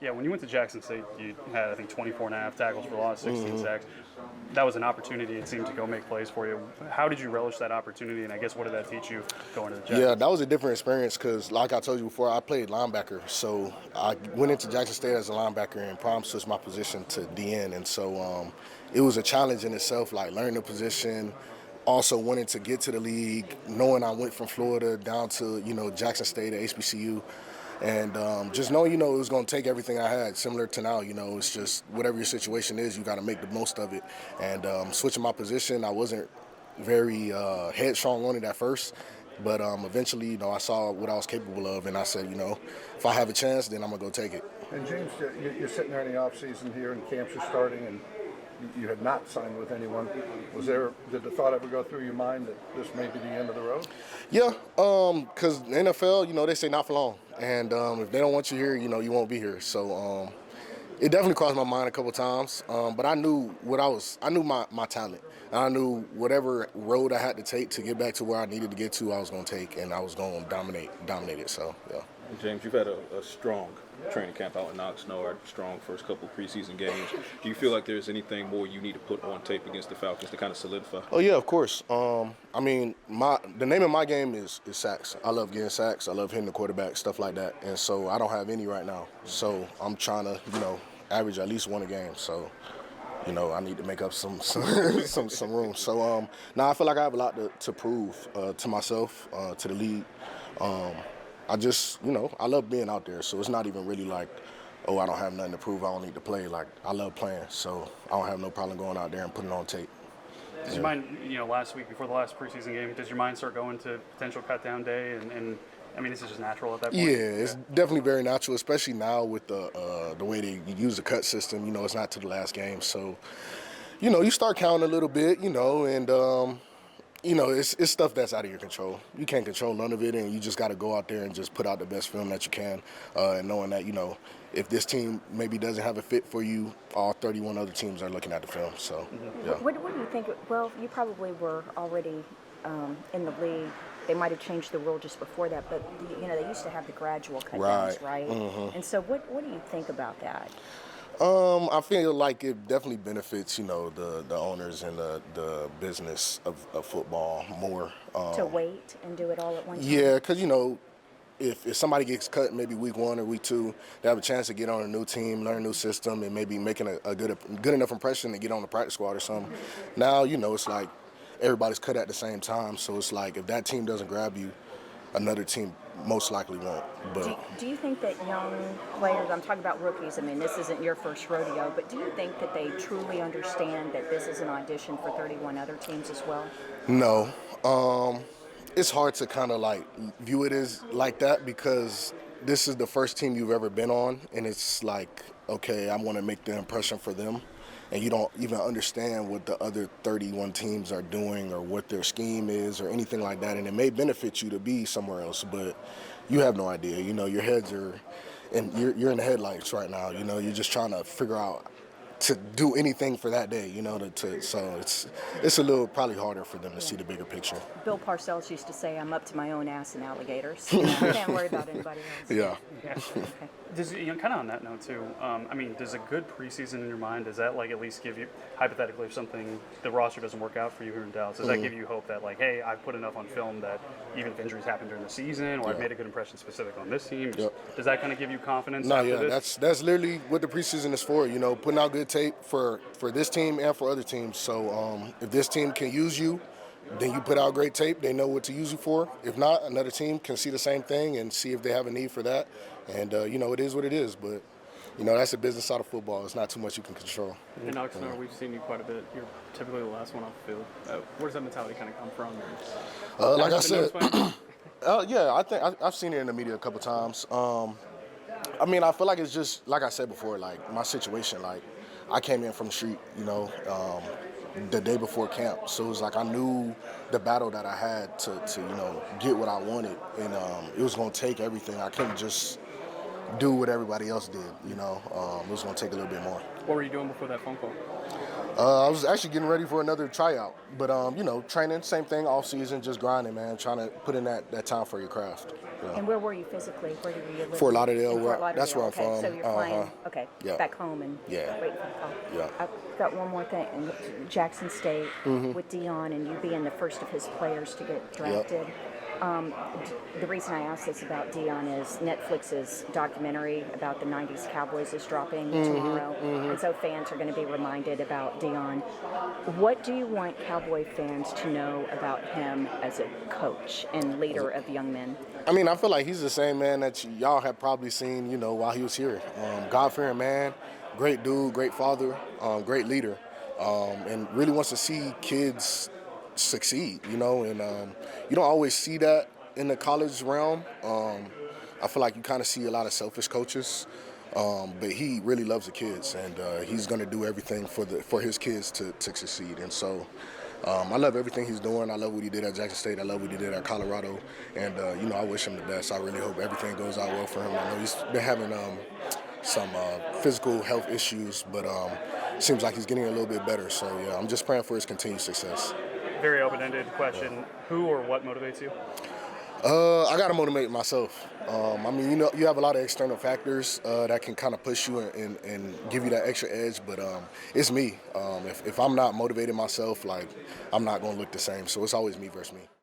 Yeah, when you went to Jackson State, you had, I think, 24 and a half tackles for loss, 16 sacks. That was an opportunity, it seemed, to go make plays for you. How did you relish that opportunity, and I guess what did that teach you going to the Yeah, Jackson? that was a different experience because, like I told you before, I played linebacker. So I went into Jackson State as a linebacker and prom switched my position to DN. And so it was a challenge in itself, like learning the position, also wanting to get to the league, knowing I went from Florida down to, Jackson State at HBCU. And just knowing, it was going to take everything I had, similar to now, it's just whatever your situation is, you got to make the most of it. And switching my position, I wasn't very headstrong on it at first. But eventually, I saw what I was capable of, and I said, if I have a chance, then I'm going to go take it. And James, you're sitting there in the off season here, and camps are starting, and you had not signed with anyone. Did the thought ever go through your mind that this may be the end of the road? Yeah, because the NFL, they say not for long, and if they don't want you here, you won't be here. So it definitely crossed my mind a couple times, but I knew I knew my talent. And I knew whatever road I had to take to get back to where I needed to get to, I was going to take, and I was going to dominate it. So, yeah. James, you've had a strong training camp out in Oxnard, strong first couple preseason games. Do you feel like there's anything more you need to put on tape against the Falcons to kind of solidify? Oh, yeah, of course. I mean, the name of my game is sacks. I love getting sacks. I love hitting the quarterback, stuff like that. And so I don't have any right now. So I'm trying to, average at least one a game. So, I need to make up some room. So now I feel like I have a lot to prove to myself, to the league. I just, I love being out there. So it's not even really like, oh, I don't have nothing to prove. I don't need to play. Like, I love playing. So I don't have no problem going out there and putting it on tape. Does your mind, last week before the last preseason game, does your mind start going to potential cut down day? And I mean, this is just natural at that point. Yeah, it's definitely very natural, especially now with the way they use the cut system. It's not to the last game. So, you start counting a little bit, and it's stuff that's out of your control. You can't control none of it, and you just got to go out there and just put out the best film that you can, and knowing that, if this team maybe doesn't have a fit for you, all 31 other teams are looking at the film. So, yeah. What do you think? Well, you probably were already in the league. They might have changed the rule just before that, but they used to have the gradual cut downs, right? Mm-hmm. And so, what do you think about that? I feel like it definitely benefits, the owners and the business of football more. To wait and do it all at one time? Yeah, because, if somebody gets cut maybe week 1 or week 2, they have a chance to get on a new team, learn a new system, and maybe making a good enough impression to get on the practice squad or something. Now, it's like everybody's cut at the same time, so it's like if that team doesn't grab you, another team most likely won't. But do you think that young players, I'm talking about rookies, I mean, this isn't your first rodeo, but do you think that they truly understand that this is an audition for 31 other teams as well? No. It's hard to kind of like view it as like that because this is the first team you've ever been on, and it's like, okay, I want to make the impression for them. And you don't even understand what the other 31 teams are doing or what their scheme is or anything like that. And it may benefit you to be somewhere else, but you have no idea. Your heads are, and you're in the headlights right now. You're just trying to figure out to do anything for that day, so it's a little probably harder for them to see the bigger picture. Bill Parcells used to say, I'm up to my own ass in alligators. I can't worry about anybody else. Yeah. Okay. Does kind of on that note too? Does a good preseason in your mind, does that like at least give you, hypothetically, if something the roster doesn't work out for you here in Dallas, does that give you hope that like, hey, I've put enough on film that even if injuries happen during the season, or I've made a good impression specific on this team? Does that kind of give you confidence? No, yeah, that's literally what the preseason is for. Putting out good tape for this team and for other teams. So if this team can use you, then you put out great tape. They know what to use you for. If not, another team can see the same thing and see if they have a need for that. And, it is what it is. But, that's the business side of football. It's not too much you can control. In Oxnard, we've seen you quite a bit. You're typically the last one off the field. Where does that mentality kind of come from? Like I said, yeah, I think I've seen it in the media a couple times. I feel like it's just, like I said before, like my situation, like I came in from the street, the day before camp. So it was like I knew the battle that I had to get what I wanted. And it was going to take everything. I couldn't just do what everybody else did, It was going to take a little bit more. What were you doing before that phone call? I was actually getting ready for another tryout, but you know, training, same thing, off season, just grinding, man, trying to put in that time for your craft. Yeah. And where were you physically? Where did you live? Fort Lauderdale, In Fort Lauderdale. that's where I'm okay. from. So you're flying, okay, Yeah. back home and Yeah. waiting for the call. Yeah. I've got one more thing. In Jackson State Mm-hmm. with Deion and you being the first of his players to get drafted. The reason I asked this about Deion is Netflix's documentary about the 90s Cowboys is dropping tomorrow. And so fans are going to be reminded about Deion. What do you want Cowboy fans to know about him as a coach and leader of young men? I mean, I feel like he's the same man that y'all have probably seen, you know, while he was here. God-fearing man, great dude, great father, great leader, and really wants to see kids succeed, you know, and you don't always see that in the college realm. I feel like you kind of see a lot of selfish coaches, but he really loves the kids, and he's going to do everything for his kids to succeed. And so I love everything he's doing. I love what he did at Jackson State. I love what he did at Colorado, and you know, I wish him the best. I really hope everything goes out well for him. I know he's been having some physical health issues, but seems like he's getting a little bit better. So yeah, I'm just praying for his continued success. Very open-ended question. Who or what motivates you? I gotta motivate myself. I mean, you know, you have a lot of external factors that can kind of push you and give you that extra edge, but it's me. If I'm not motivating myself, like, I'm not gonna look the same. So it's always me versus me.